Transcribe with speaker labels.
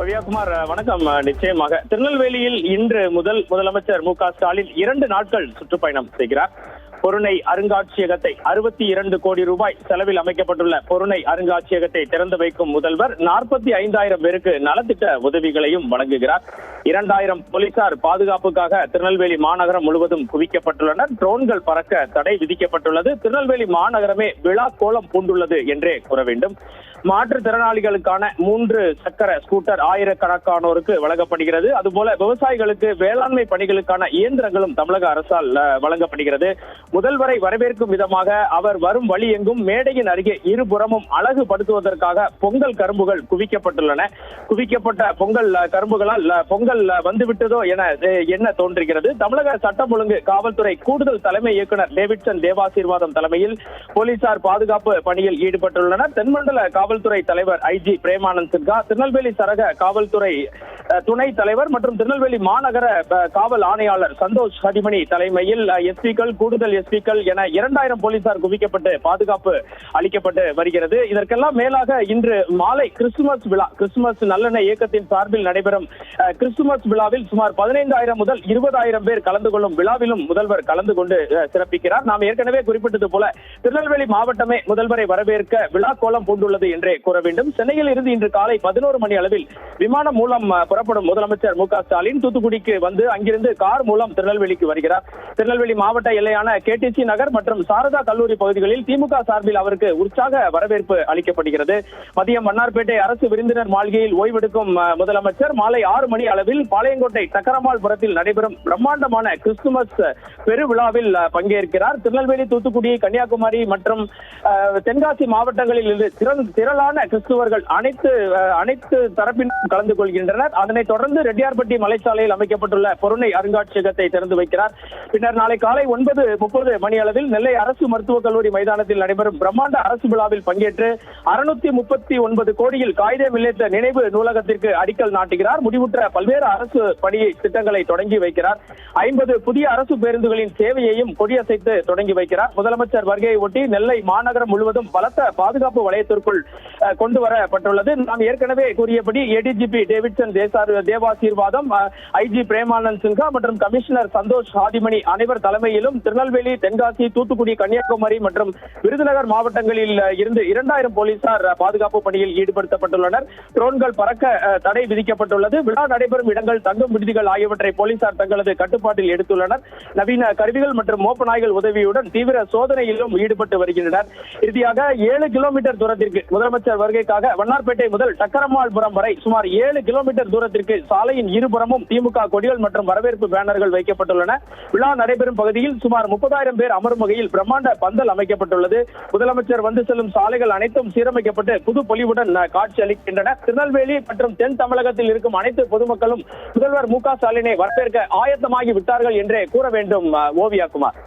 Speaker 1: ஓவியாகுமார் வணக்கம். நிச்சயமாக திருநெல்வேலியில் இன்று முதலமைச்சர் மு.க.ஸ்டாலின் 2 நாட்கள் சுற்றுப்பயணம் செய்கிறார். பொருணை அருங்காட்சியகத்தை 62 கோடி ரூபாய் செலவில் அமைக்கப்பட்டுள்ள பொருணை அருங்காட்சியகத்தை திறந்து வைக்கும் முதல்வர் 45,000 பேருக்கு நலத்திட்ட உதவிகளையும் வழங்குகிறார். 2000 போலீசார் பாதுகாப்புக்காக திருநெல்வேலி மாநகரம் முழுவதும் குவிக்கப்பட்டுள்ளனர். ட்ரோன்கள் பறக்க தடை விதிக்கப்பட்டுள்ளது. திருநெல்வேலி மாநகரமே விழா கோலம் பூண்டுள்ளது என்றே கூற வேண்டும். மாற்றுத்திறனாளிகளுக்கான 3 சக்கர ஸ்கூட்டர் ஆயிரக்கணக்கானோருக்கு வழங்கப்படுகிறது. அதுபோல விவசாயிகளுக்கு வேளாண்மை பணிகளுக்கான இயந்திரங்களும் தமிழக அரசால் வழங்கப்படுகிறது. முதல்வரை வரவேற்கும் விதமாக அவர் வரும் வழி எங்கும் மேடையின் அருகே இருபுறமும் அழகுபடுத்துவதற்காக பொங்கல் கரும்புகள் குவிக்கப்பட்டுள்ளன. குவிக்கப்பட்ட பொங்கல் கரும்புகளால் பொங்கல் வந்துவிட்டதோ என தோன்றுகிறது. தமிழக சட்டம் ஒழுங்கு காவல்துறை கூடுதல் தலைமை இயக்குநர் டேவிட்சன் தேவாசீர்வாதம் தலைமையில் போலீசார் பாதுகாப்பு பணியில் ஈடுபட்டுள்ளனர். தென்மண்டல காவல்துறை தலைவர் ஐஜி பிரேமானந்த் சின்ஹா, திருநெல்வேலி சரக காவல்துறை துணை தலைவர் மற்றும் திருநெல்வேலி மாநகர காவல் ஆணையாளர் சந்தோஷ் ஹதிமணி தலைமையில் எஸ்பிக்கள், கூடுதல் எஸ்பிக்கள் என 2000 போலீசார் குவிக்கப்பட்டு பாதுகாப்பு அளிக்கப்பட்டு வருகிறது. இதற்கெல்லாம் மேலாக இன்று மாலை கிறிஸ்துமஸ் விழா, கிறிஸ்துமஸ் நல்லெண்ணெய் இயக்கத்தின் சார்பில் நடைபெறும் கிறிஸ்துமஸ் விழாவில் சுமார் 15,000 முதல் 20,000 பேர் கலந்து கொள்ளும் விழாவிலும் முதல்வர் கலந்து கொண்டு சிறப்பிக்கிறார். நாம் ஏற்கனவே குறிப்பிட்டது போல திருநெல்வேலி மாவட்டமே முதல்வரை வரவேற்க விழா கோலம் பூண்டுள்ளது என்றே கூற வேண்டும். சென்னையில் இருந்து இன்று காலை 11 மணி அளவில் விமானம் மூலம் புறப்படும் முதலமைச்சர் மு.க.ஸ்டாலின் தூத்துக்குடிக்கு வந்து அங்கிருந்து கார் மூலம் திருநெல்வேலிக்கு வருகிறார். திருநெல்வேலி மாவட்ட எல்லையான கேடிசி நகர் மற்றும் சாரதா கல்லூரி பகுதிகளில் திமுக சார்பில் அவருக்கு உற்சாக வரவேற்பு அளிக்கப்படுகிறது. மதியம் வண்ணார்பேட்டை அரசு விருந்தினர் மாளிகையில் ஓய்வெடுக்கும் முதலமைச்சர் மாலை 6 மணி அளவில் பாளையங்கோட்டை சக்கரமாள்புரத்தில் நடைபெறும் பிரம்மாண்டமான கிறிஸ்துமஸ் பெருவிழாவில் பங்கேற்கிறார். திருநெல்வேலி, தூத்துக்குடி, கன்னியாகுமரி மற்றும் தென்காசி மாவட்டங்களில் இருந்து திரளான கிறிஸ்துவர்கள் அனைத்து தரப்பினரும் கலந்து கொள்கின்றனர். அதனைத் தொடர்ந்து ரெட்டியார்பட்டி மலைச்சாலையில் அமைக்கப்பட்டுள்ள பொருணை அருங்காட்சியகத்தை திறந்து வைக்கிறார். பின்னர் நாளை காலை 9:30 மணி அளவில் நெல்லை அரசு மருத்துவக் கல்லூரி மைதானத்தில் நடைபெறும் பிரம்மாண்ட அரசு விழாவில் பங்கேற்று 639 கோடியில் காகிதம் இல்லத்த நினைவு நூலகத்திற்கு அடிக்கல் நாட்டுகிறார். முடிவுற்ற பல்வேறு அரசு பணி திட்டங்களை தொடங்கி வைக்கிறார். 50 புதிய அரசு பேருந்துகளின் சேவையையும் கொடியசைத்து தொடங்கி வைக்கிறார். முதலமைச்சர் வருகையை ஒட்டி நெல்லை மாநகரம் முழுவதும் பலத்த பாதுகாப்பு வளையத்திற்குள் கொண்டு வரப்பட்டுள்ளது. நாம் ஏற்கனவே கூறியபடி ADGP Davidson Devasirvatham, IG Premanand Sinha மற்றும் கமிஷனர் சந்தோஷ் ஹாதிமணி அனைவர் தலைமையிலும் திருநெல்வேலி, தென்காசி, தூத்துக்குடி, கன்னியாகுமரி மற்றும் விருதுநகர் மாவட்டங்களில் இருந்து 2000 போலீசார் பாதுகாப்பு பணியில் ஈடுபடுத்தப்பட்டுள்ளனர். ட்ரோன்கள் பறக்க தடை விதிக்கப்பட்டுள்ளது. விழா நடைபெறும் இடங்கள், தங்கும் விடுதிகள் ஆகியவற்றை போலீசார் தங்களது கட்டுப்பாட்டில் எடுத்துள்ளனர். நவீன கருவிகள் மற்றும் மோப்ப நாய்கள் உதவியுடன் தீவிர சோதனையிலும் ஈடுபட்டு வருகின்றனர். இறுதியாக 7 கிலோமீட்டர் தூரத்திற்கு முதலமைச்சர் வருகைக்காக வண்ணார்பேட்டை முதல் சக்கரமாள்புரம் வரை சுமார் 7 கிலோமீட்டர் தூரத்திற்கு சாலையின் இருபுறமும் திமுக கொடிகள் மற்றும் வரவேற்பு பேனர்கள் வைக்கப்பட்டுள்ளன. விழா நடைபெறும் பகுதியில் சுமார் 30,000 பேர் அமரும் வகையில் பிரம்மாண்ட பந்தல் அமைக்கப்பட்டுள்ளது. முதலமைச்சர் வந்து செல்லும் சாலைகள் அனைத்தும் சீரமைக்கப்பட்டு புது பொலிவுடன் காட்சி அளிக்கின்றன. திருநெல்வேலி மற்றும் தென் தமிழகத்தில் இருக்கும் அனைத்து பொதுமக்களும் முதல்வர் மு.க.ஸ்டாலினை வரவேற்க ஆயத்தமாகி விட்டார்கள் என்றே கூற வேண்டும். ஓவியாகுமார்.